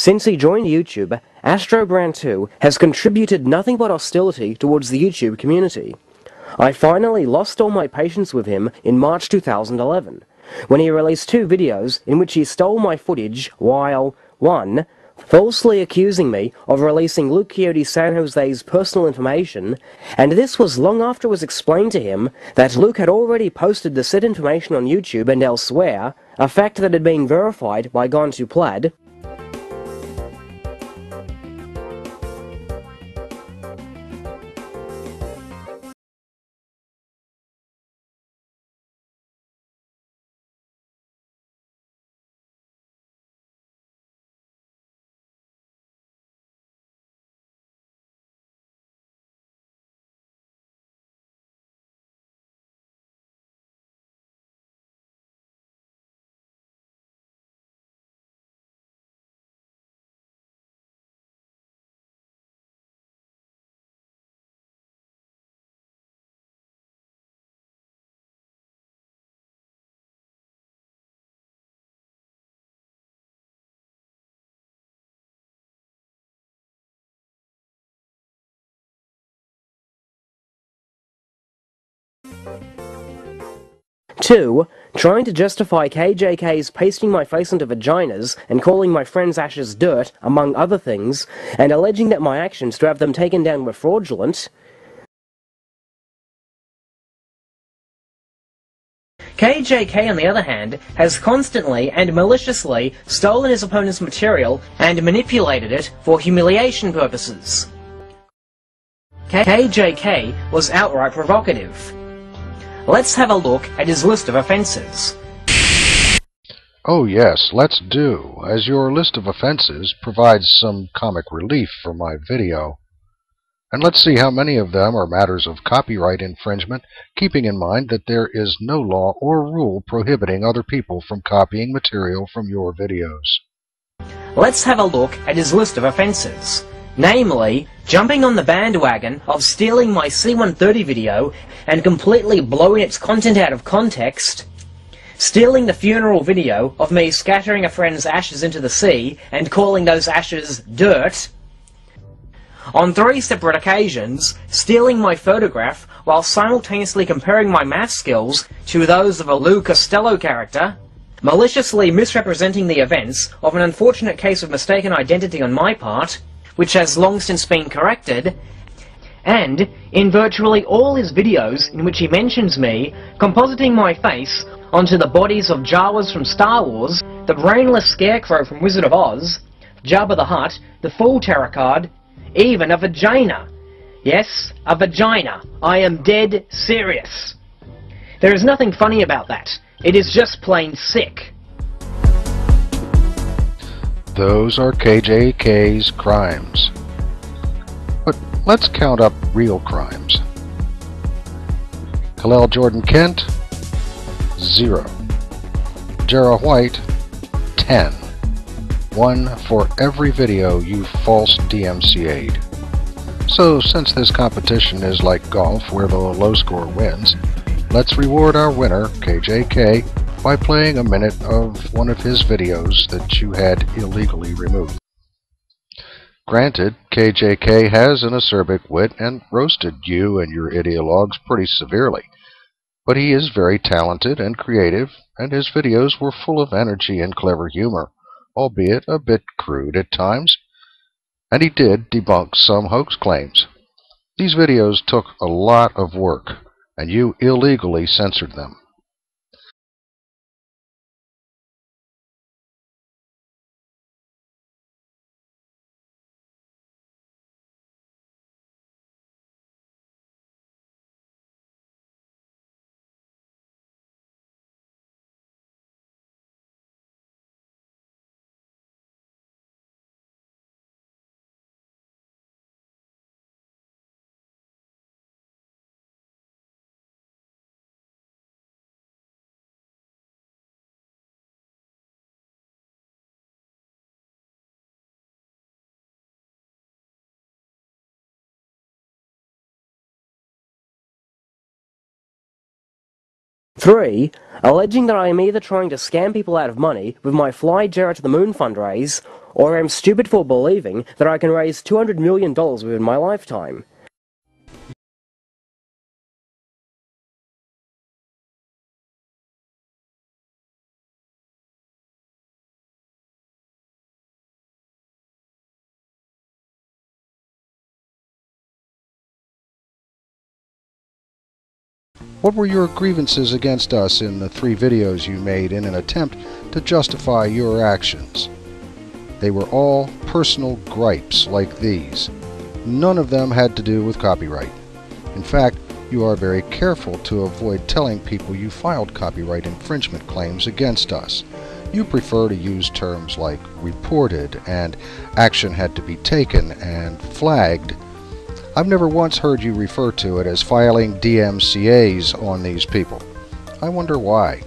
Since he joined YouTube, Astrobrant 2 has contributed nothing but hostility towards the YouTube community. I finally lost all my patience with him in March 2011, when he released 2 videos in which he stole my footage while 1. Falsely accusing me of releasing Luke Coyote San Jose's personal information, and this was long after it was explained to him that Luke had already posted the said information on YouTube and elsewhere, a fact that had been verified by Gone to Plaid. 2. Trying to justify KJK's pasting my face into vaginas and calling my friends' ashes dirt, among other things, and alleging that my actions to have them taken down were fraudulent. KJK, on the other hand, has constantly and maliciously stolen his opponent's material and manipulated it for humiliation purposes. KJK was outright provocative. Let's have a look at his list of offences. Oh yes, let's do, as your list of offences provides some comic relief for my video. And let's see how many of them are matters of copyright infringement, keeping in mind that there is no law or rule prohibiting other people from copying material from your videos. Let's have a look at his list of offences. Namely, jumping on the bandwagon of stealing my C-130 video and completely blowing its content out of context, stealing the funeral video of me scattering a friend's ashes into the sea and calling those ashes dirt, on 3 separate occasions, stealing my photograph while simultaneously comparing my math skills to those of a Lou Costello character, maliciously misrepresenting the events of an unfortunate case of mistaken identity on my part, which has long since been corrected, and in virtually all his videos in which he mentions me compositing my face onto the bodies of Jawas from Star Wars, the brainless Scarecrow from Wizard of Oz, Jabba the Hutt, the Fool Tarot card, even a vagina. Yes, a vagina. I am dead serious. There is nothing funny about that. It is just plain sick. Those are KJK's crimes. But let's count up real crimes. Khalil Jordan Kent, 0. Jarrah White, 10. 1 for every video you false DMCA'd. So since this competition is like golf where the low score wins, let's reward our winner, KJK, by playing a minute of one of his videos that you had illegally removed. Granted, KJK has an acerbic wit and roasted you and your ideologues pretty severely, but he is very talented and creative, and his videos were full of energy and clever humor, albeit a bit crude at times, and he did debunk some hoax claims. These videos took a lot of work, and you illegally censored them. Three, alleging that I am either trying to scam people out of money with my Fly Jarrah to the Moon fundraise, or I'm stupid for believing that I can raise $200 million within my lifetime. What were your grievances against us in the 3 videos you made in an attempt to justify your actions? They were all personal gripes like these. None of them had to do with copyright. In fact, you are very careful to avoid telling people you filed copyright infringement claims against us. You prefer to use terms like reported and action had to be taken and flagged. I've never once heard you refer to it as filing DMCAs on these people. I wonder why.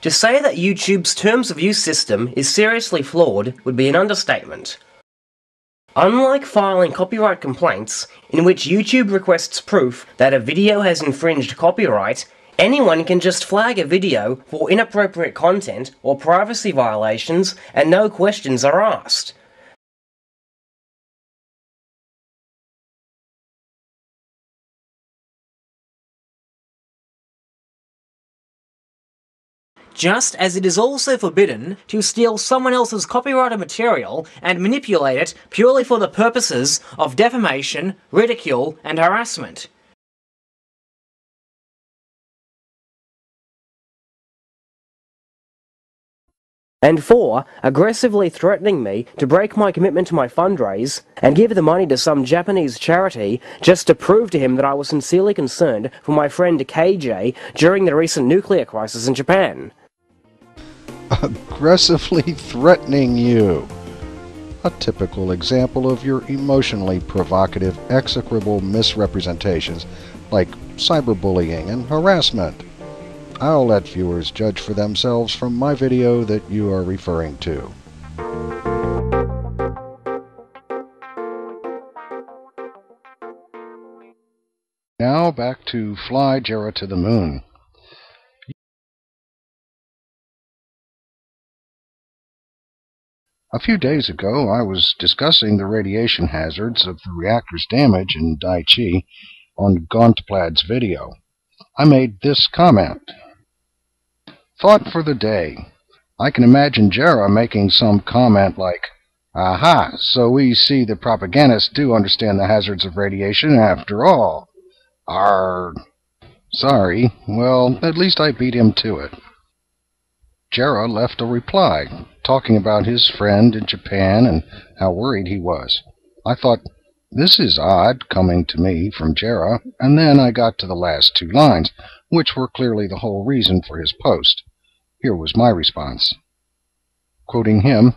To say that YouTube's terms of use system is seriously flawed would be an understatement. Unlike filing copyright complaints, in which YouTube requests proof that a video has infringed copyright, anyone can just flag a video for inappropriate content or privacy violations and no questions are asked. Just as it is also forbidden to steal someone else's copyrighted material and manipulate it purely for the purposes of defamation, ridicule, and harassment. And 4, aggressively threatening me to break my commitment to my fundraise and give the money to some Japanese charity just to prove to him that I was sincerely concerned for my friend KJ during the recent nuclear crisis in Japan. Aggressively threatening you. A typical example of your emotionally provocative, execrable misrepresentations like cyberbullying and harassment. I'll let viewers judge for themselves from my video that you are referring to. Now back to Fly Jarrah to the Moon. A few days ago, I was discussing the radiation hazards of the reactor's damage in Daiichi on Gontplad's video. I made this comment. Thought for the day. I can imagine Jarrah making some comment like, "Aha, so we see the propagandists do understand the hazards of radiation after all. Sorry, well, at least I beat him to it." Jarrah left a reply, talking about his friend in Japan and how worried he was. I thought, this is odd coming to me from Jarrah, and then I got to the last 2 lines, which were clearly the whole reason for his post. Here was my response. Quoting him,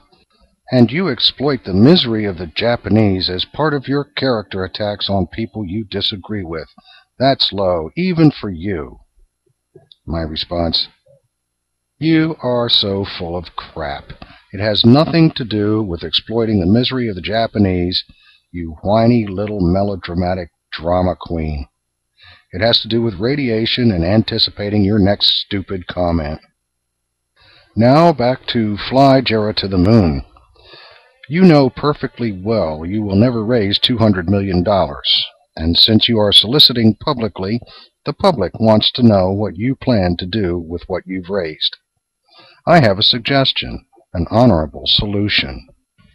"And you exploit the misery of the Japanese as part of your character attacks on people you disagree with. That's low, even for you." My response, "You are so full of crap. It has nothing to do with exploiting the misery of the Japanese, you whiny little melodramatic drama queen. It has to do with radiation and anticipating your next stupid comment." Now back to Fly Jarrah to the Moon. You know perfectly well you will never raise $200 million, and since you are soliciting publicly, the public wants to know what you plan to do with what you've raised. I have a suggestion. an honorable solution.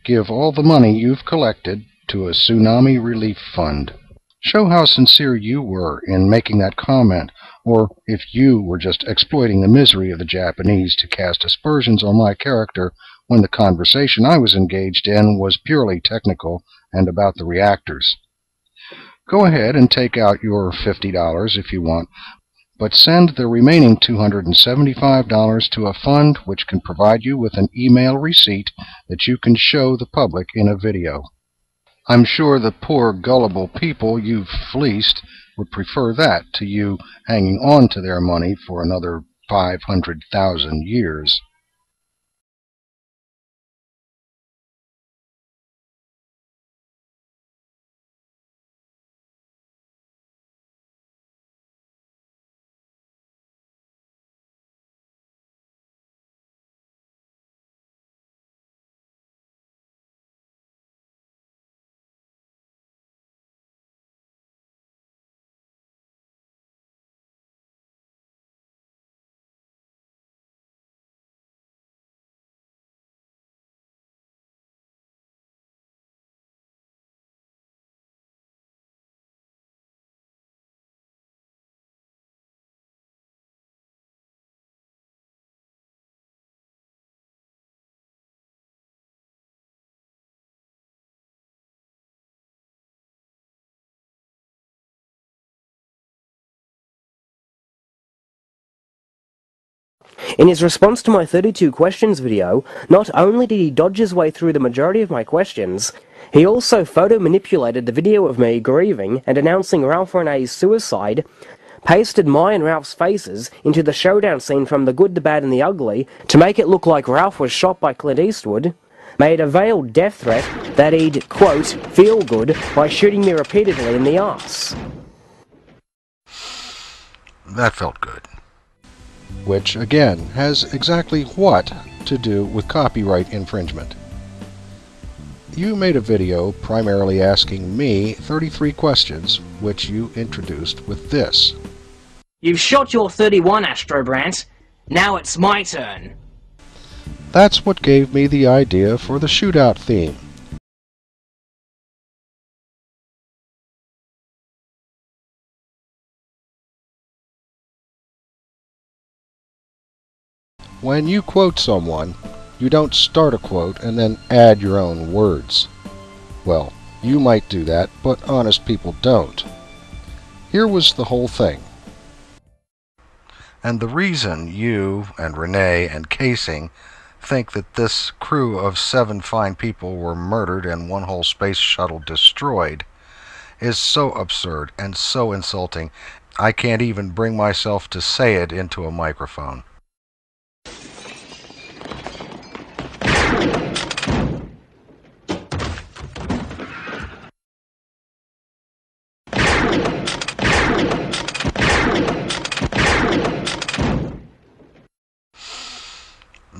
Give all the money you've collected to a tsunami relief fund. Show how sincere you were in making that comment, or if you were just exploiting the misery of the Japanese to cast aspersions on my character when the conversation I was engaged in was purely technical and about the reactors. Go ahead and take out your $50 if you want, but send the remaining $275 to a fund which can provide you with an email receipt that you can show the public in a video. I'm sure the poor gullible people you've fleeced would prefer that to you hanging on to their money for another 500,000 years. In his response to my 32 questions video, not only did he dodge his way through the majority of my questions, he also photo-manipulated the video of me grieving and announcing Ralph Renee's suicide, pasted my and Ralph's faces into the showdown scene from The Good, the Bad and the Ugly to make it look like Ralph was shot by Clint Eastwood, made a veiled death threat that he'd, quote, feel good by shooting me repeatedly in the arse. That felt good. Which, again, has exactly what to do with copyright infringement. You made a video primarily asking me 33 questions, which you introduced with this. You've shot your 31, Astrobrant. Now it's my turn. That's what gave me the idea for the shootout theme. When you quote someone, you don't start a quote and then add your own words. Well, you might do that, but honest people don't. Here was the whole thing. And the reason you and Renee and Casing think that this crew of 7 fine people were murdered and one whole space shuttle destroyed is so absurd and so insulting, I can't even bring myself to say it into a microphone.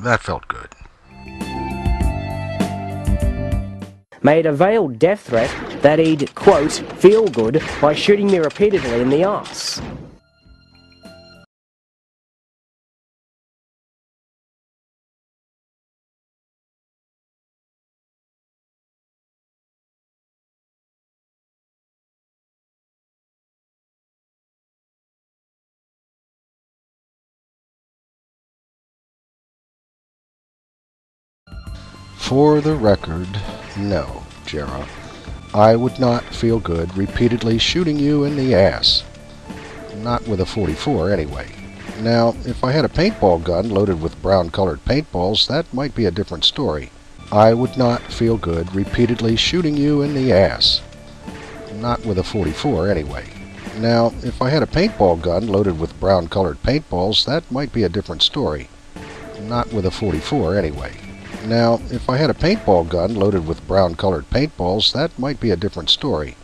That felt good. Made a veiled death threat that he'd, quote, feel good by shooting me repeatedly in the arse. For the record, no, Jarrah. I would not feel good repeatedly shooting you in the ass. Not with a .44 anyway. Now, if I had a paintball gun loaded with brown-colored paintballs, that might be a different story. I would not feel good repeatedly shooting you in the ass. Not with a .44 anyway. Now, if I had a paintball gun loaded with brown-colored paintballs, that might be a different story. Not with a .44 anyway. Now, if I had a paintball gun loaded with brown-colored paintballs, that might be a different story.